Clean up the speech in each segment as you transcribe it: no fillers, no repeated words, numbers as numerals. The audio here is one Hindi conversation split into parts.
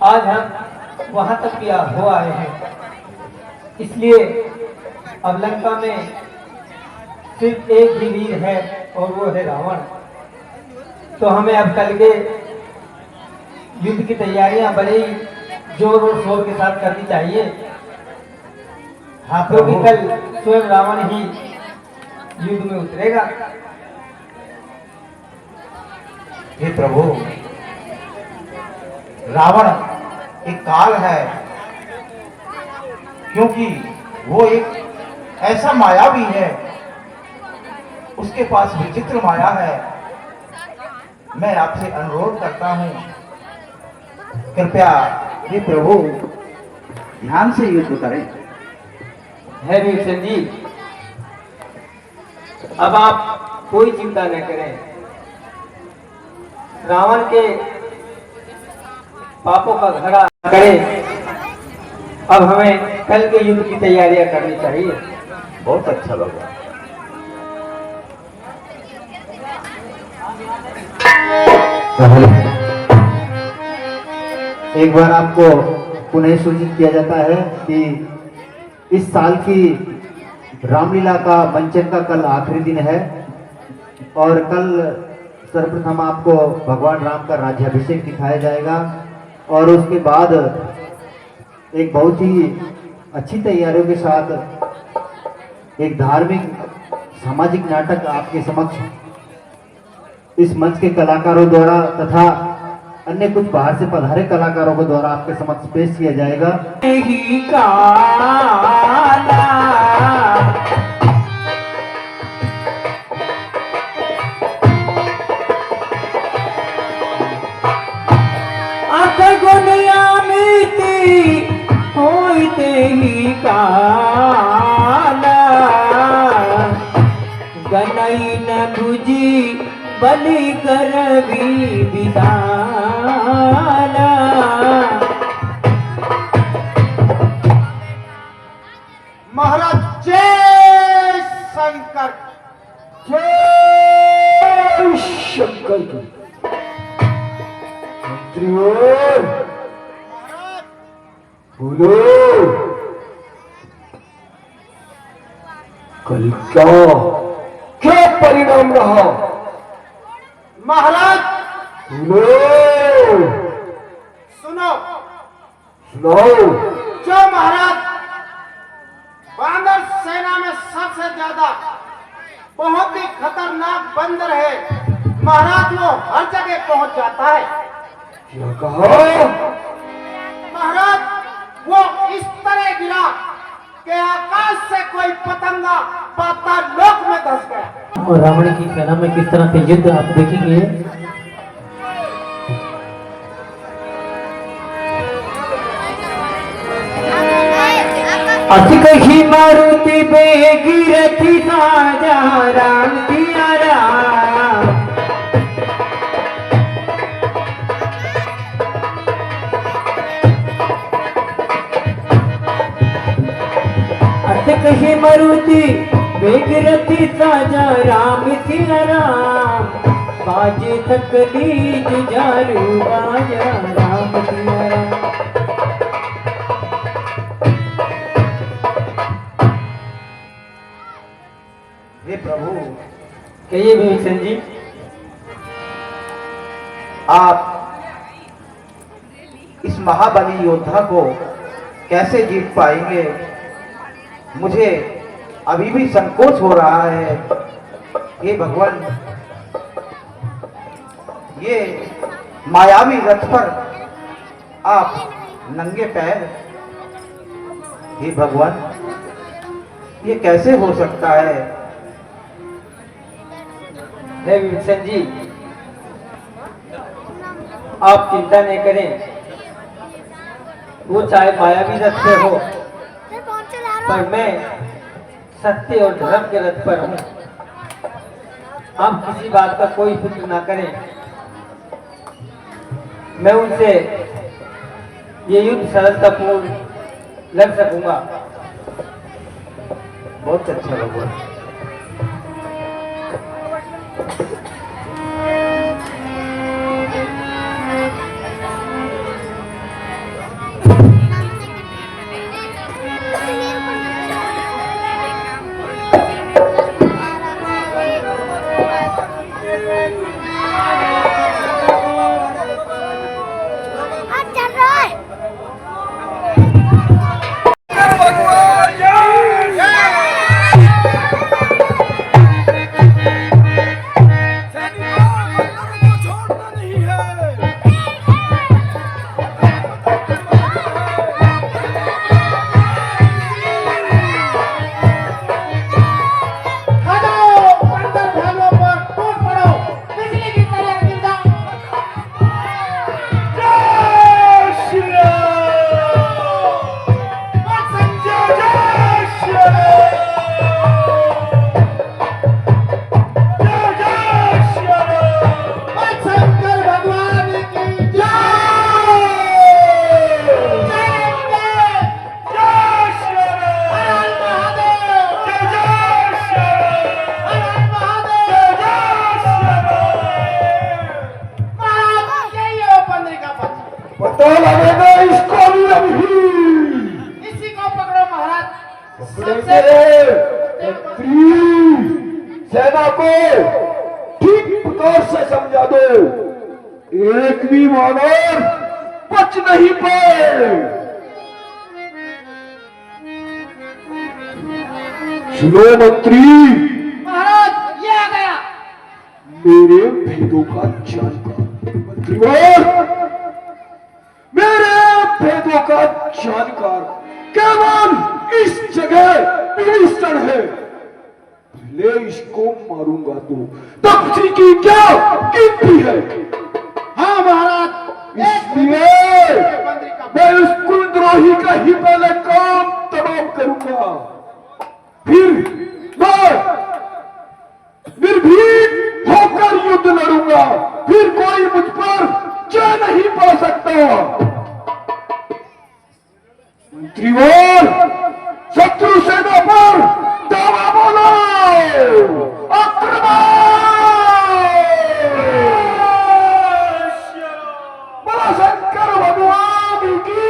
आज हम वहां तक भी हो आए हैं। इसलिए अब लंका में सिर्फ एक ही वीर है और वो है रावण। तो हमें अब कल के युद्ध की तैयारियां बड़े ही जोर और शोर के साथ करनी चाहिए। हाँ क्योंकि प्रभु। कल स्वयं रावण ही युद्ध में उतरेगा। हे प्रभु, रावण एक काल है, क्योंकि वो एक ऐसा मायावी है, उसके पास विचित्र माया है। मैं आपसे अनुरोध करता हूँ, कृपया हे प्रभु ध्यान से युद्ध करें। है भीषण जी, अब आप कोई चिंता न करें। रावण के पापों का घड़ा करें। अब हमें कल के युद्ध की तैयारियां करनी चाहिए। बहुत अच्छा लगा। एक बार आपको पुनः सूचित किया जाता है कि इस साल की रामलीला का मंचन का कल आखिरी दिन है और कल सर्वप्रथम आपको भगवान राम का राज्याभिषेक दिखाया जाएगा और उसके बाद एक बहुत ही अच्छी तैयारियों के साथ एक धार्मिक सामाजिक नाटक आपके समक्ष इस मंच के कलाकारों द्वारा तथा अन्य कुछ बाहर से पधारे कलाकारों के द्वारा आपके समक्ष पेश किया जाएगा। ही काला गुनिया मिति होते ही काला गनई न बुझी बलि कर भी विदाला। महाराज जय शंकर। जय शंकर की मंत्रियों बोलो, कल क्या परिणाम रहा? महाराज बोलो, सुनो। सुनाओ। जो महाराज बानर सेना में सबसे ज्यादा बहुत ही खतरनाक बंदर है महाराज, वो हर जगह पहुंच जाता है। क्या कहा? महाराज वो इस तरह गिरा कि आकाश से कोई पतंगा पाताल लोक में धंस गया। और रावण की सेना में किस तरह से युद्ध आप देखेंगे। अति कही मारुति बेगिरथी साजा राम दिया राम। अति कही मारुति बेगिरथी साजा राम सिया राम। बाजे थकली जुझारू बाजा राम सिया राम। हे प्रभु, कहिए विभीषण जी। आप इस महाबली योद्धा को कैसे जीत पाएंगे? मुझे अभी भी संकोच हो रहा है। हे भगवान, ये मायावी रथ पर आप नंगे पैर, हे भगवान ये कैसे हो सकता है? हे विभीषण जी, आप चिंता नहीं करें। वो चाहे मायावी रथ पे हो, पर मैं सत्य और धर्म के रथ पर हूँ। आप किसी बात का कोई फिक्र ना करें। मैं उनसे ये युद्ध सरलतापूर्ण लड़ सकूंगा। बहुत अच्छा भगवान। तो लगेगा इसको भी अभी। इसी को पकड़ो महाराज। पकड़ेंगे मंत्री। सेना को ठीक प्रकार से समझा दो, एक भी वानर बच नहीं पाए। सुनो मंत्री, महाराज ये आ गया। मेरे भेदों का जानकार मंत्रीवर, मेरे भेदों का जानकार केवल इस जगह विभीषण है। पहले इसको मारूंगा तो तपस्वी की क्या कीमती है। हाँ महाराज, इसलिए मैं उस कुलद्रोही का ही पहले काम तमाम करूंगा, फिर मैं निर्भीक होकर युद्ध लड़ूंगा, फिर कोई मुझ पर जय नहीं पा सकता। मंत्रीवर, शत्रु सेना पर दावा बोलो, आक्रमण! बोलो शंकर भगवान की।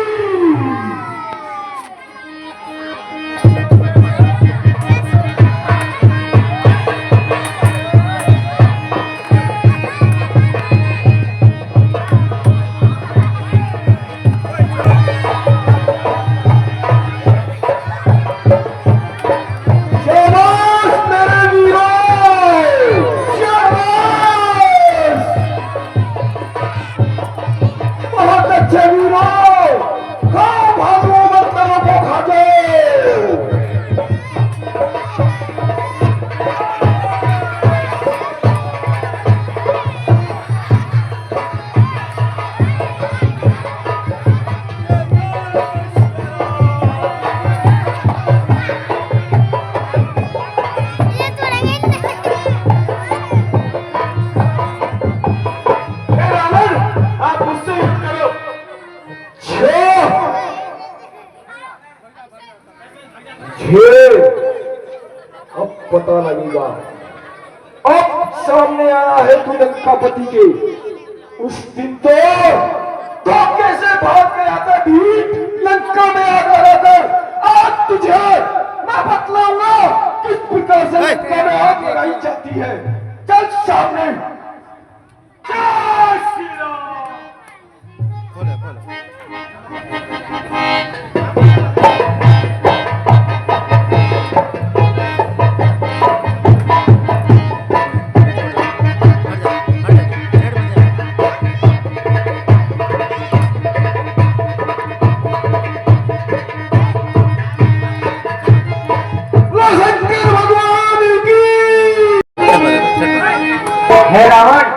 अब पता लगेगा, अब सामने आया है तू लंकापति के। उस दिन तो धोखे से भाग गया था ढीठ, लंका में आकर आज तुझे मैं बतलाऊंगा किस प्रकार से लंका में आग लगाई जाती है। चल सामने। जय श्री राम। हे रावण,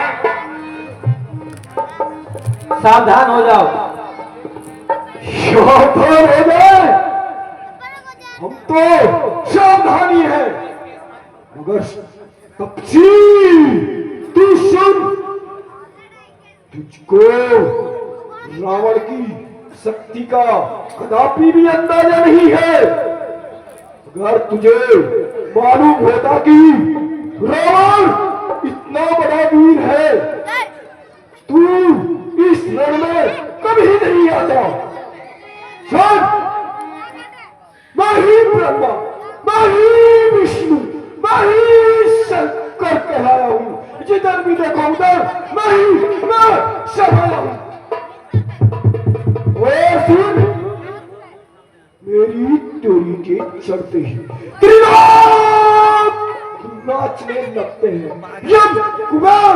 सावधान हो जाओ। सावधान हो जाए, हम तो सावधानी है, मगर तपसी तू सुन, तुझको रावण की शक्ति का कदापि भी अंदाजा नहीं है। अगर तुझे मालूम होता कि रावण इतना बड़ा वीर है, तू इस रण में कभी नहीं आता। सुन, मैं ही ब्रह्मा, मैं ही विष्णु, मैं ही शंकर कहलाया हूं। जिधर भी देखो उधर मैं समाया हूं। और सुन, मेरी टोरी के चढ़ते ही त्रिलोक नाचने लगते हैं। यम, कुमार,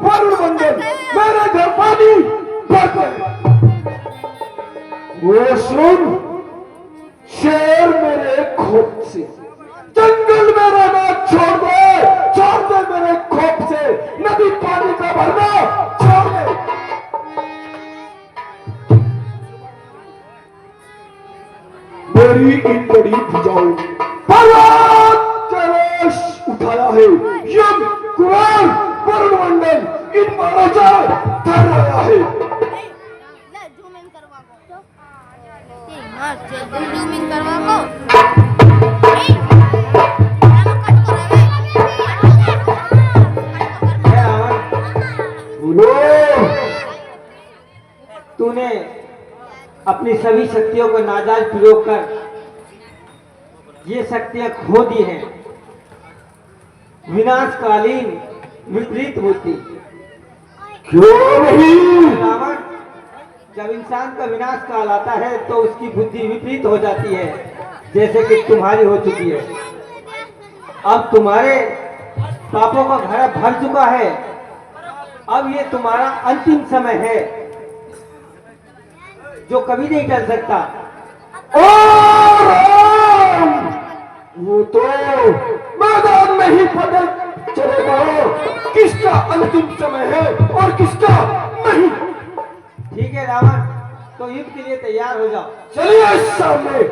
वरुण मंडल मेरे घर पानी भरते हैं। वो सुन, शेर मेरे खोप से, जंगल में रहना छोड़ दे मेरे खोप से, नदी पानी का भरना छोड़ दे। मेरी इन बड़ी भुजाओं पर्वत कलश उठाया है। यम, कुमार, वरुण मंडल इन मारो जा धर आया है। जूम इन करवा को। बोलो, तूने अपनी सभी शक्तियों को नाजायज प्रयोग कर ये शक्तियां खो दी हैं। विनाशकालीन विपरीत बुद्धि। क्यों नहीं? रावण, जब इंसान का विनाश काल आता है तो उसकी बुद्धि विपरीत हो जाती है, जैसे कि तुम्हारी हो चुकी है। अब तुम्हारे पापों का घड़ा भर चुका है। अब ये तुम्हारा अंतिम समय है जो कभी नहीं टल सकता। वो तो मैदान में ही पता चलेगा किसका अंतिम समय है और किसका नहीं। ठीक है रावण, तो युद्ध के लिए तैयार हो जाओ। चलिए सामने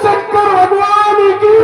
शंकर भगवान की।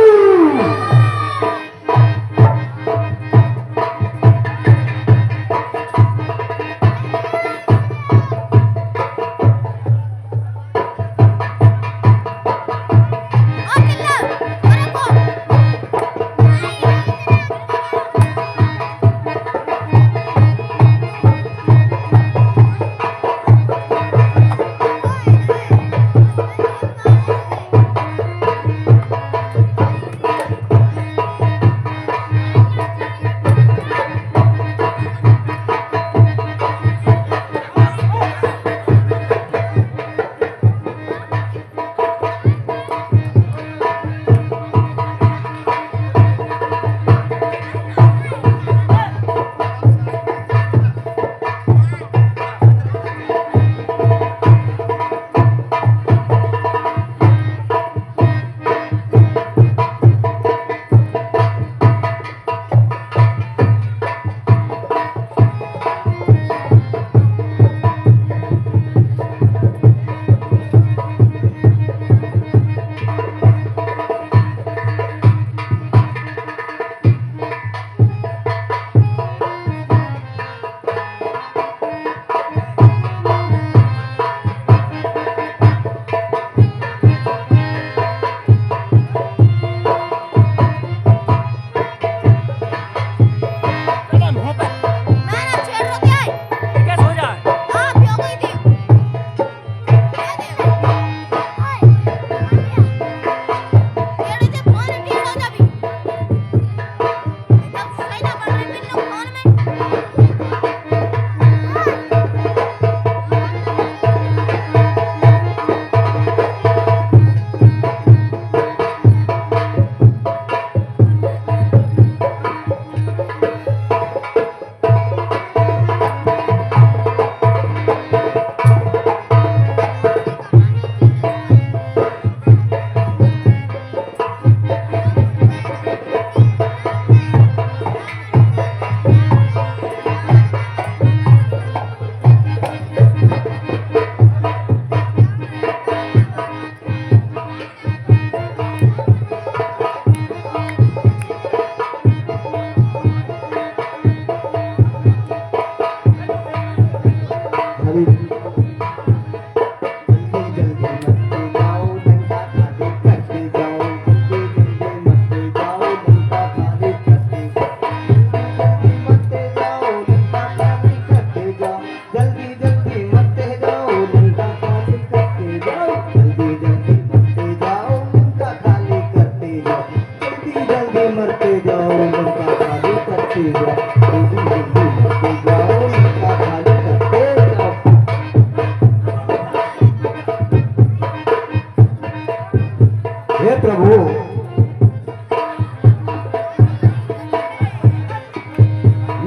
हे प्रभु,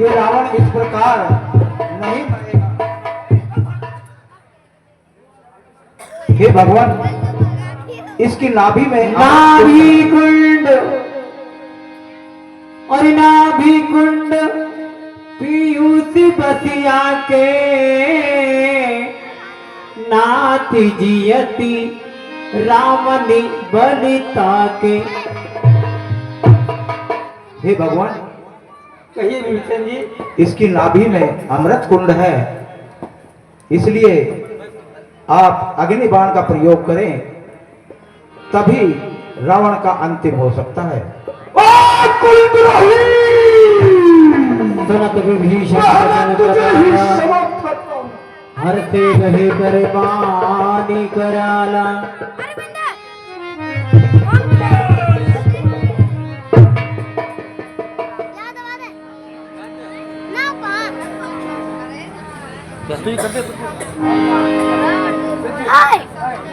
ये रावण इस प्रकार नहीं मरेगा। हे भगवान, इसकी नाभि में नाभि कुंड और नाभि कुंड पीयूष बसिया के नाथ जियति रामनि बलिता के। हे भगवान, कहिए विभीषण जी। इसकी नाभि में अमृत कुंड है, इसलिए आप अग्नि बाण का प्रयोग करें, तभी रावण का अंतिम हो सकता है। सुनत विभीषण तुझे ही समाप्त करता हूं। हर से रहे कर पानी कराला।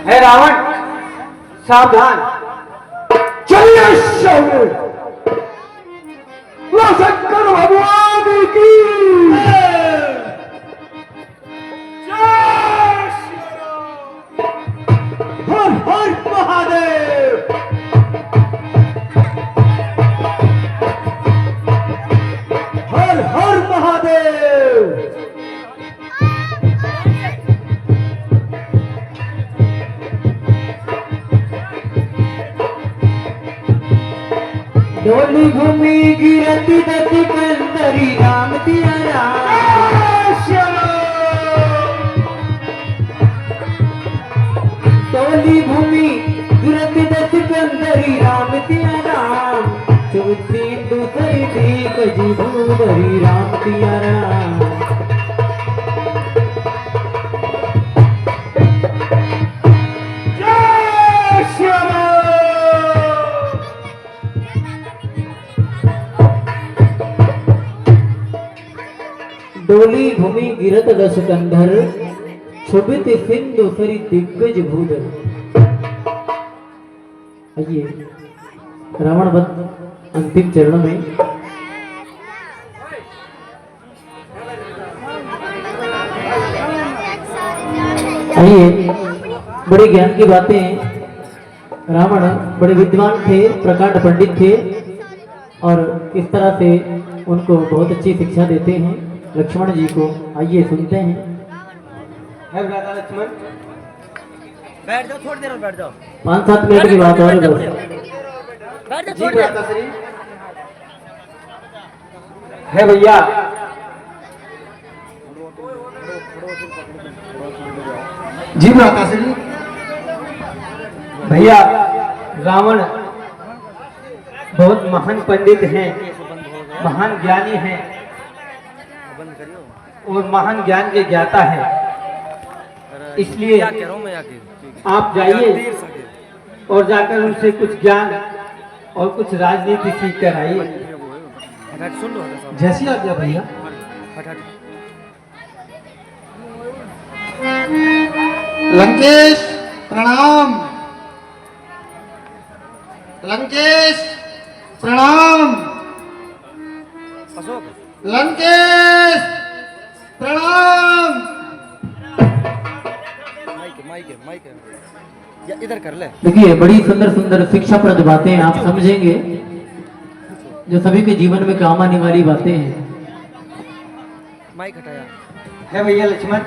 है रावण, सावधान। चलिए शौर्य, शंकर भगवान की हर हर महादेव। हर हर महादेव। डोली घूमी गिरती दती कंदरी राम दिया डोली भूमि गिरती दती कंदरी राम दिया राम। चौथी दूसरी थी कजी भूदरी राम दिया राम। डोली भूमि गिरत दस कंधर क्षुभित सिंधु सरी दिग्गज भूधर। आइए रावण वध अंतिम चरण में आइए। बड़े ज्ञान की बातें, रावण बड़े विद्वान थे, प्रकांड पंडित थे और किस तरह से उनको बहुत अच्छी शिक्षा देते हैं लक्ष्मण जी को। आइए सुनते हैं। है भ्राता लक्ष्मण, बैठ जाओ, थोड़ी देर में बैठ जाओ। 5-7 मिनट की बात और है बस। बैठ जाओ जी थोड़ी देर। भ्राता श्री। है भैया, जी भ्राता श्री। भैया रावण बहुत महान पंडित हैं, महान ज्ञानी हैं और महान ज्ञान के ज्ञाता हैं। इसलिए क्या कह रहा हूँ मैं आके? आप जाइए और जाकर उनसे कुछ ज्ञान और कुछ राजनीति सीख कर आइए। हट हट, सुन लो हट साहब। जैसी आज्ञा भैया। हट हट। लंकेश प्रणाम। लंकेश प्रणाम। अशोक लंकेश प्रणाम। माइक माइक माइक या इधर कर ले। देखिए बड़ी सुंदर सुंदर शिक्षाप्रद बातें आप समझेंगे जो सभी के जीवन में काम आने वाली बातें हैं। माइक हटाया। है भैया लक्ष्मण,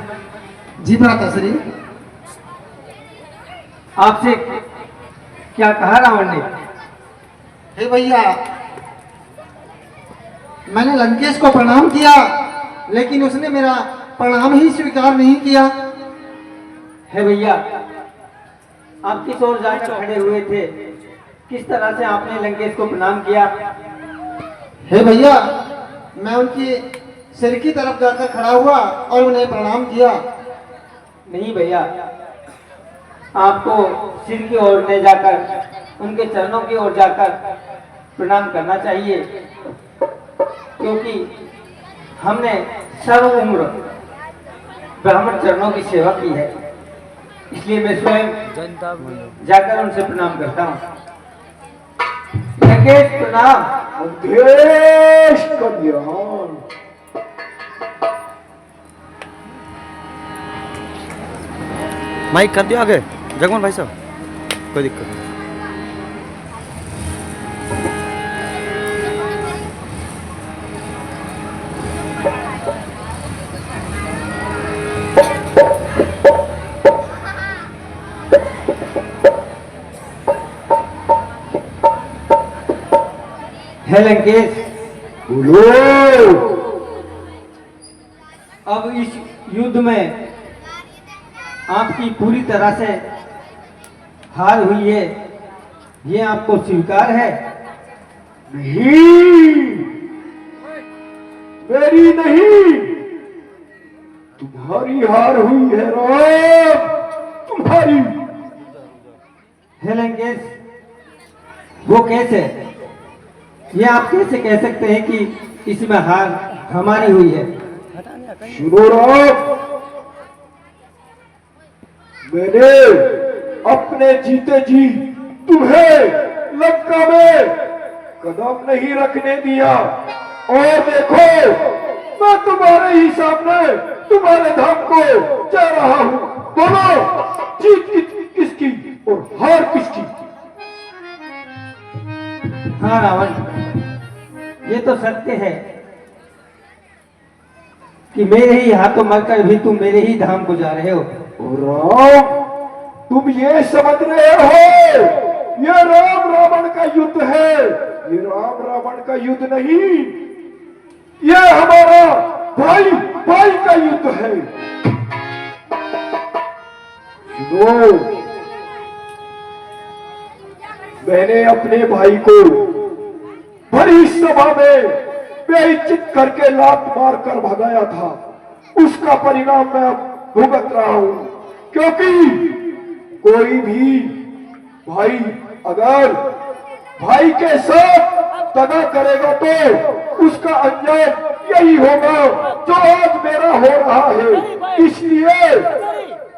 जी भ्राता श्री। आपसे क्या कहा रावण ने? हे भैया, मैंने लंकेश को प्रणाम किया लेकिन उसने मेरा प्रणाम ही स्वीकार नहीं किया। है भैया, आप किस ओर जाकर खड़े हुए थे? किस तरह से आपने लंकेश को प्रणाम किया? हे भैया, मैं उनकी सिर की तरफ जाकर खड़ा हुआ और उन्हें प्रणाम किया। नहीं भैया, आपको सिर की ओर नहीं जाकर उनके चरणों की ओर जाकर प्रणाम करना चाहिए, क्योंकि हमने सर्व उम्र ब्राह्मण चरणों की सेवा की है। इसलिए मैं स्वयं जाकर उनसे प्रणाम करता हूँ। लंकेश प्रणाम। देश कल्याण। माइक कर दिया आगे जगमोहन भाई साहब, कोई दिक्कत नहीं। है लंकेश, बोलो। अब इस युद्ध में आपकी पूरी तरह से हार हुई है, ये आपको स्वीकार है? नहीं, मेरी नहीं, तुम्हारी हार हुई है राम, तुम्हारी। हे लंकेश, वो कैसे? ये आप कैसे कह सकते हैं कि इसमें हार हमारी हुई है? सुनो राम, मैंने अपने जीते जी तुम्हें लंका में कदम नहीं रखने दिया, और देखो मैं तुम्हारे ही सामने तुम्हारे धाम को जा रहा हूं। बोलो जीत किसकी और हार किसकी? हाँ रावण, ये तो सत्य है कि मेरे ही हाथों मरकर भी तुम मेरे ही धाम को जा रहे हो। राम, तुम ये समझ रहे हो ये राम रावण का युद्ध है? ये राम रावण का युद्ध नहीं, ये हमारा भाई भाई का युद्ध है। सुनो, मैंने अपने भाई को बड़ी सभा में बेइज्जत करके लात मार कर भगाया था, उसका परिणाम मैं अब भुगत रहा हूं। क्योंकि कोई भी भाई अगर भाई के साथ दगा करेगा तो उसका अंजाम यही होगा जो आज मेरा हो रहा है। इसलिए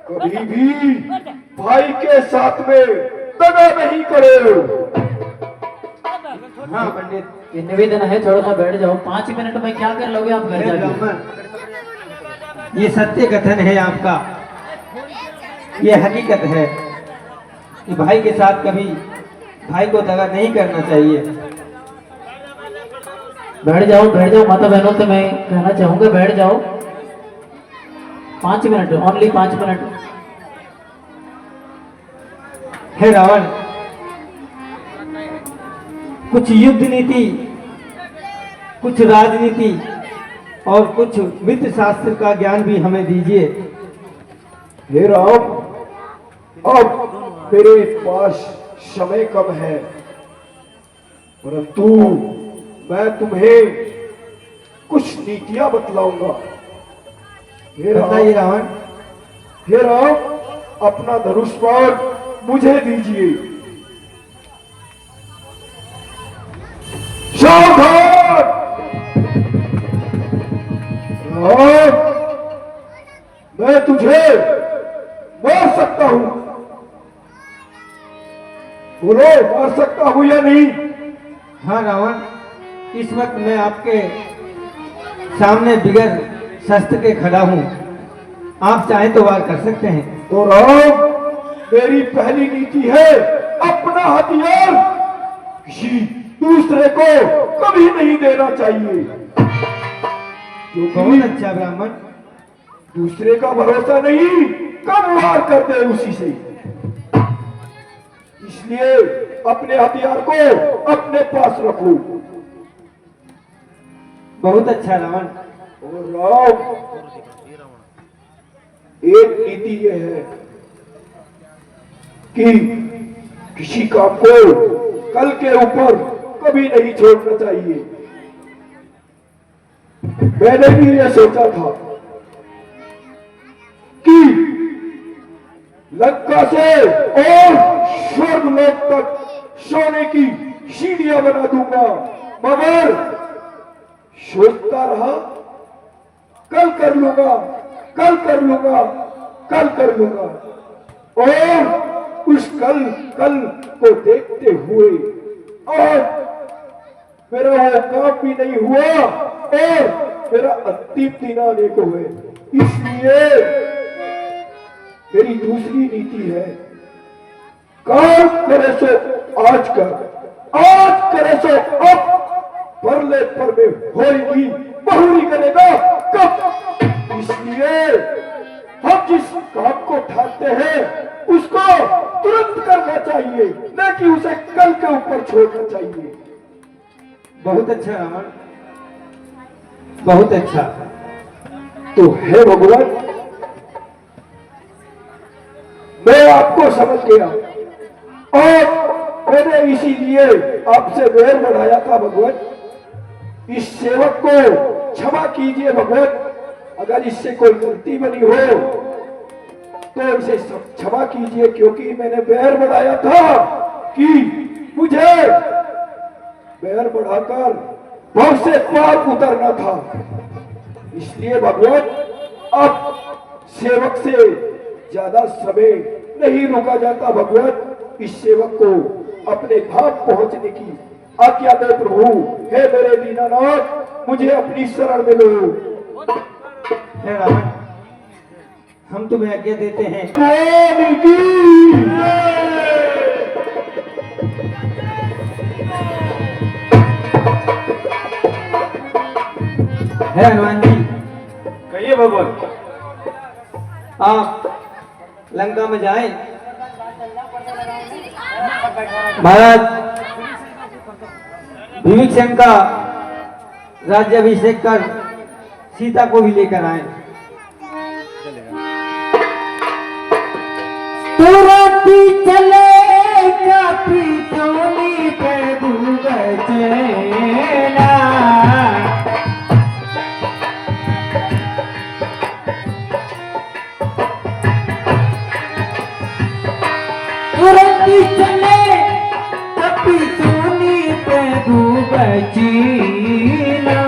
कभी भी भाई के साथ में दगा नहीं करे। हाँ पंडित, ये निवेदन है, थोड़ा सा बैठ जाओ। 5 मिनट में क्या कर लोगे आप घर हे जाके? ब्राह्मण, ये सत्य कथन है आपका, ये हकीकत है कि भाई के साथ कभी भाई को दगा नहीं करना चाहिए। बैठ जाओ माता बहनों से मैं कहना चाहूंगा, बैठ जाओ। 5 मिनट, ओनली 5 मिनट। हे रावण, कुछ युद्ध नीति, कुछ राजनीति और कुछ मित्र शास्त्र का ज्ञान भी हमें दीजिए। हे राम, अब मेरे पास समय कम है, परंतु मैं तुम्हें कुछ नीतियां बतलाऊंगा। हे बताइए रावण। हे राम, अपना धनुष बाण मुझे दीजिए। सावधान! राम, मैं तुझे मार सकता हूं, बोलो मार सकता हूं या नहीं? हाँ रावण, इस वक्त मैं आपके सामने बिगर शस्त्र के खड़ा हूँ, आप चाहें तो वार कर सकते हैं। तो राम, मेरी पहली नीति है अपना हथियार किसी दूसरे को कभी नहीं देना चाहिए। बहुत अच्छा ब्राह्मण, दूसरे का भरोसा नहीं, कब वार कर दे उसी से। इसलिए अपने हथियार को अपने पास रखो। बहुत अच्छा रावण। और राम, एक नीति यह है कि किसी काम को कल के ऊपर कभी नहीं छोड़ना चाहिए। मैंने भी यह सोचा था कि लंका से और स्वर्गलोक तक सोने की सीढ़ियां बना दूंगा, मगर सोचता रहा कल कर लूंगा, कल कर लूंगा, कल कर लूंगा, और उस कल को देखते हुए और मेरा वो काम भी नहीं हुआ और मेरा अंतिम दिन आने को है। इसलिए मेरी दूसरी नीति है, काम करे सो आज कर, आज करे सो अब, परले पर में होगी बहुरी करेगा कब। इसलिए हम जिस काम को ठाकते हैं उसको तुरंत करना चाहिए, न कि उसे कल के ऊपर छोड़ना चाहिए। बहुत अच्छा रावण, बहुत अच्छा। तो हे भगवान, मैं आपको समझ गया और मैंने इसीलिए आपसे वैर बढ़ाया था। भगवान, इस सेवक को क्षमा कीजिए भगवान, अगर इससे कोई गलती बनी हो तो इसे क्षमा कीजिए, क्योंकि मैंने बैर बढ़ाया था कि मुझे बैर बढ़ाकर बहुत से पार उतरना था। इसलिए भगवान अब सेवक से ज्यादा समय नहीं रुका जाता। भगवान इस सेवक को अपने धाम पहुंचने की आज्ञा दे प्रभु। हे मेरे दीनानाथ, मुझे अपनी शरण में लो। हे रावण, हम तुम्हें आज्ञा देते हैं। प्रेम की हे हनुमान जी, कहिए भगवान। आप लंका में जाएं। महाराज विभीषण का राज्याभिषेक कर सीता को भी लेकर आए। तुरंत चले काफी टोली पे डूब चेना। तुरंत चले काफी टोली पे डूब चीना।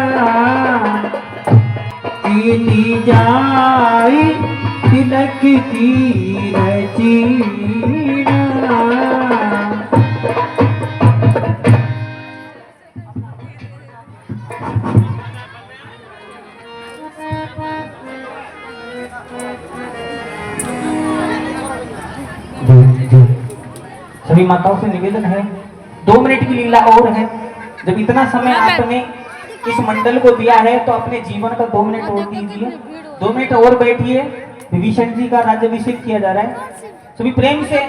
चीनी जाई तिलक की रचीना। सभी माताओं से निवेदन है, 2 मिनट की लीला और है। जब इतना समय आपने इस मंडल को दिया है तो अपने जीवन का 2 मिनट और दीजिए। 2 मिनट और बैठिए। विभीषण जी का राज्याभिषेक किया जा रहा है। सभी प्रेम से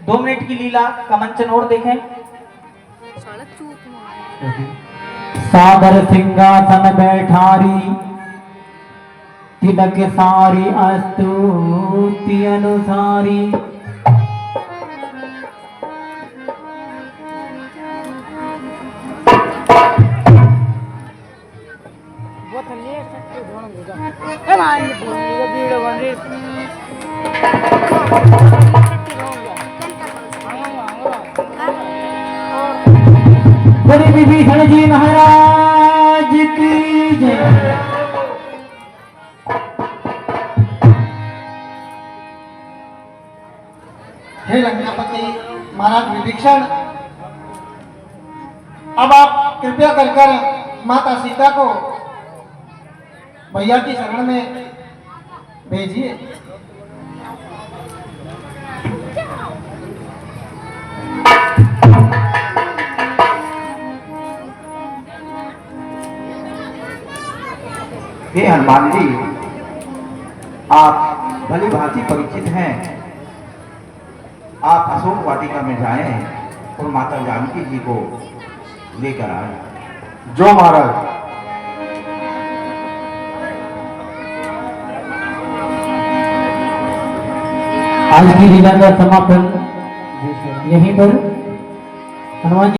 2 मिनट की लीला का मंचन और देखें। सादर सिंहासन बैठारी तिलक सारी अस्तुति अनुसारी। बोले विभीषण जी महाराज की जय। हे लंकापति महाराज विभीषण, अब आप कृपया कर माता सीता को भैया की शरण में भेजिए। हे हनुमान जी, आप भली भांति परिचित हैं। आप अशोक वाटिका में जाएं और माता जानकी जी को लेकर आए। जो महाराज। आज की लीला का समापन यहीं पर हनुमान जी